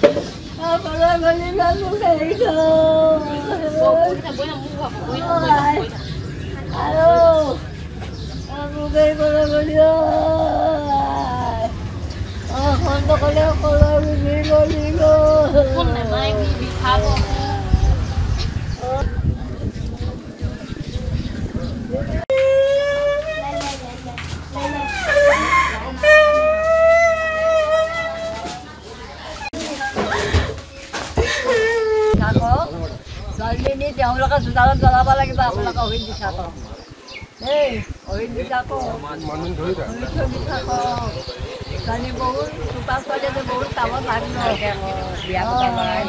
Kalau beli lalu kayak itu. Halo. Aku kayak kalau beli. Untuk kalau beli. Pun namanya beli apa? Ini তেওঁলোকে চোতালত জ্বলাব লাগিব আপোনালোকে অহিন দিছা তো এই অহিন দিছা তো জানি বহুত চোতা ছোৱালীয়ে বহুত কামত লাগিব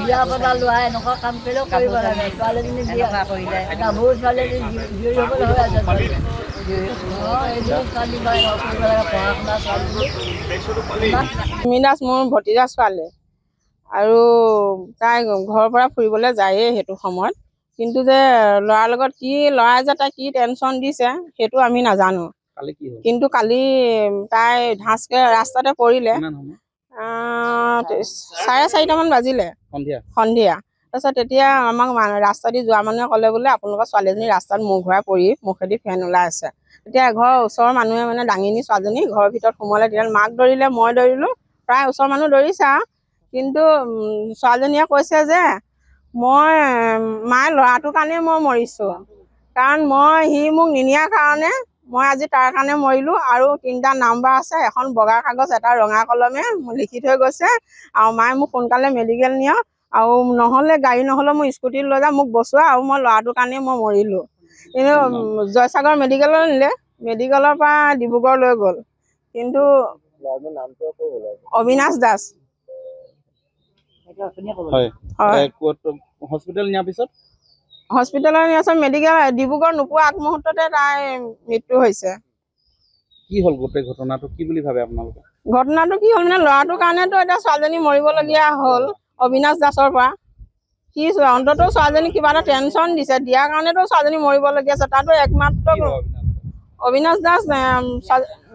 বিয়া পতা লোৱা এনেকুৱা কাম কৰিলেও কৰিব লাগে ছোৱালীজনী বিয়া কৰিলে গাভৰু ছোৱালীজনী জীয়ৰী হ'বলৈ হৈ আছে মিনাজ মোৰ ভতিজা ছোৱালী আৰু তাই ঘৰৰ পৰা ফুৰিবলৈ যায়েই সেইটো সময়ত কিন্তু যে ল'ৰাৰ লগত কি ল'ৰাই যে তাই কি টেনশ্যন দিছে সেইটো আমি নাজানো কিন্তু কালি তাই ঢাচকে ৰাস্তাতে পৰিলে 4:30মান বাজিলে সন্ধিয়া তাৰপিছত তেতিয়া আমাক ৰাস্তা দি যোৱা মানুহে ক'লে বোলে আপোনালোকৰ ছোৱালীজনী ৰাস্তাত মুখ ঘূৰাই পৰি মুখেদি ফেন ওলাই আছে তেতিয়া ঘৰৰ ওচৰৰ মানুহে মানে দাঙি নি ছোৱালীজনী ঘৰৰ ভিতৰত সোমালে তেতিয়া মাক দৌৰিলে মই দৌৰিলোঁ প্ৰায় ওচৰৰ মানুহ দৌৰিছা কিন্তু ছোৱালীজনীয়ে কৈছে যে মই মায়ে ল'ৰাটোৰ কাৰণে মই মৰিছোঁ কাৰণ সি মোক নিনিয়াৰ কাৰণে মই আজি তাৰ কাৰণে মৰিলোঁ আৰু 3টা নাম্বাৰ আছে এখন বগা কাগজ এটা ৰঙা কলমে লিখি থৈ গৈছে আৰু মায়ে মোক সোনকালে মেডিকেল নিয়ক আৰু নহ'লে গাড়ী নহ'লে মই স্কুটিত লৈ যাম মোক বচোৱা আৰু মই ল'ৰাটোৰ কাৰণে মই মৰিলোঁ কিন্তু জয়সাগৰ মেডিকেলত নিলে মেডিকেলৰ পৰা ডিব্ৰুগড় লৈ গ'ল কিন্তু অবিনাশ দাস হস্পিটেলত নিয়াৰ পিছত মেডিকেল ডিব্ৰুগড় নোপোৱা আগমুহূৰ্ততে তাই মৃত্যু হৈছে কি হ'ল গোটেই ঘটনাটো কি বুলি ভাবে আপোনালোকে ঘটনাটো কি হ'ল মানে ল'ৰাটোৰ কাৰণেতো এতিয়া ছোৱালীজনী মৰিবলগীয়া হ'ল অবিনাশ দাসৰ পৰা কি অন্ততঃ ছোৱালীজনী কিবা এটা টেনশ্যন দিছে দিয়াৰ কাৰণেতো ছোৱালীজনী মৰিবলগীয়া আছে তাতো একমাত্ৰ অবিনাশ দাস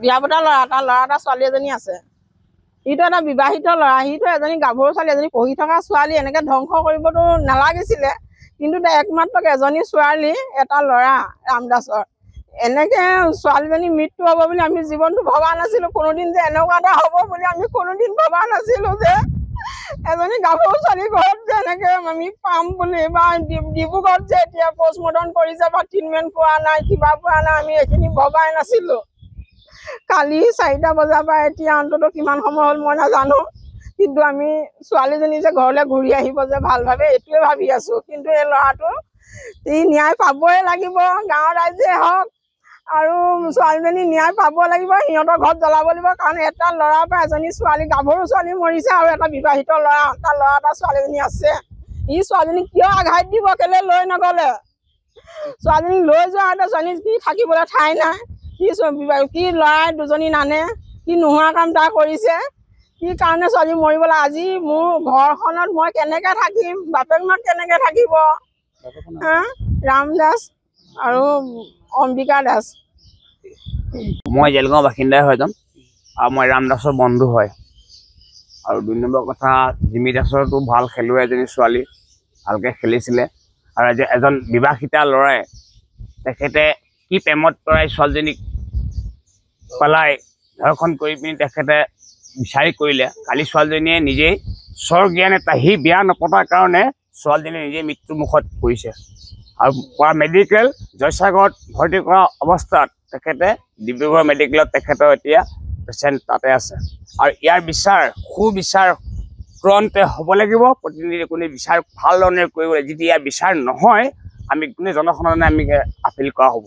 বিয়া পতা ল'ৰা এটা ছোৱালী এজনী আছে সিটো এটা বিবাহিত ল'ৰা সিটো এজনী গাভৰু ছোৱালী এজনী পঢ়ি থকা ছোৱালী এনেকৈ ধ্বংস কৰিবতো নালাগিছিলে কিন্তু একমাত্ৰ এজনী ছোৱালী এটা ল'ৰা ৰামদাসৰ এনেকৈ ছোৱালীজনী মৃত্যু হ'ব বুলি আমি জীৱনটো ভবা নাছিলোঁ কোনোদিন যে এনেকুৱা এটা হ'ব বুলি আমি কোনোদিন ভবা নাছিলোঁ যে এজনী গাভৰু ছোৱালী ঘৰত যে এনেকৈ আমি পাম বুলি বা ডিব্ৰুগড়ত যে এতিয়া পষ্টমৰ্টম কৰিছে বা ট্ৰিটমেণ্ট পোৱা নাই কিবা পোৱা নাই আমি এইখিনি ভবাই নাছিলোঁ কালি 4টা বজাৰ পৰা এতিয়া অন্ততঃ কিমান সময় হ'ল মই নাজানো কিন্তু আমি ছোৱালীজনী যে ঘৰলৈ ঘূৰি আহিব যে ভালভাৱে এইটোৱে ভাবি আছোঁ কিন্তু এই ল'ৰাটো ন্যায় পাবই লাগিব গাঁৱৰ ৰাইজে হওক আৰু ছোৱালীজনী ন্যায় পাব লাগিব সিহঁতৰ ঘৰত জ্বলাব লাগিব কাৰণ এটা ল'ৰাৰ পৰা এজনী ছোৱালী গাভৰু ছোৱালী মৰিছে আৰু এটা বিবাহিত ল'ৰা এটা ছোৱালীজনী আছে ছোৱালীজনী কিয় আঘাত দিব কেলে লৈ নগ'লে ছোৱালীজনী লৈ যোৱা ছোৱালী কি থাকিবলৈ ঠাই নাই কি ল'ৰাই দুজনী নানে কি নোহোৱা কাম তাই কৰিছে কি কাৰণে ছোৱালী মৰিবলৈ আজি মোৰ ঘৰখনত মই কেনেকৈ থাকিম বাপেক মাক কেনেকৈ থাকিব ৰাম দাস আৰু অম্বিকা দাস মই জেলগাঁও বাসিন্দাই হয় যাম আৰু মই ৰাম দাসৰ বন্ধু হয় আৰু 2 নম্বৰ কথা জিমি দাসৰতো ভাল খেলুৱৈ এজনী ছোৱালী ভালকৈ খেলিছিলে আৰু এজন বিবাহিতা ল'ৰাই তেখেতে কি প্ৰেমত পৰাই ছোৱালীজনীক পেলাই ধৰ্ষণ কৰি পিনি তেখেতে বিচাৰি কৰিলে কালি ছোৱালীজনীয়ে নিজেই স্বজ্ঞান এটা সি বিয়া নপতাৰ কাৰণে ছোৱালীজনী নিজে মৃত্যুমুখত পৰিছে আৰু পৰা মেডিকেল জয়সাগৰত ভৰ্তি কৰা অৱস্থাত তেখেতে ডিব্ৰুগড় মেডিকেলত তেখেতৰ এতিয়া পেচেণ্ট তাতে আছে আৰু ইয়াৰ বিচাৰ সুবিচাৰ তুৰন্তে হ'ব লাগিব প্ৰতিনিধি কোনে বিচাৰ ভাল ধৰণে কৰিব যদি ইয়াৰ বিচাৰ নহয় আমি কোনে জনসাধাৰণে আমি আপিল কৰা হ'ব।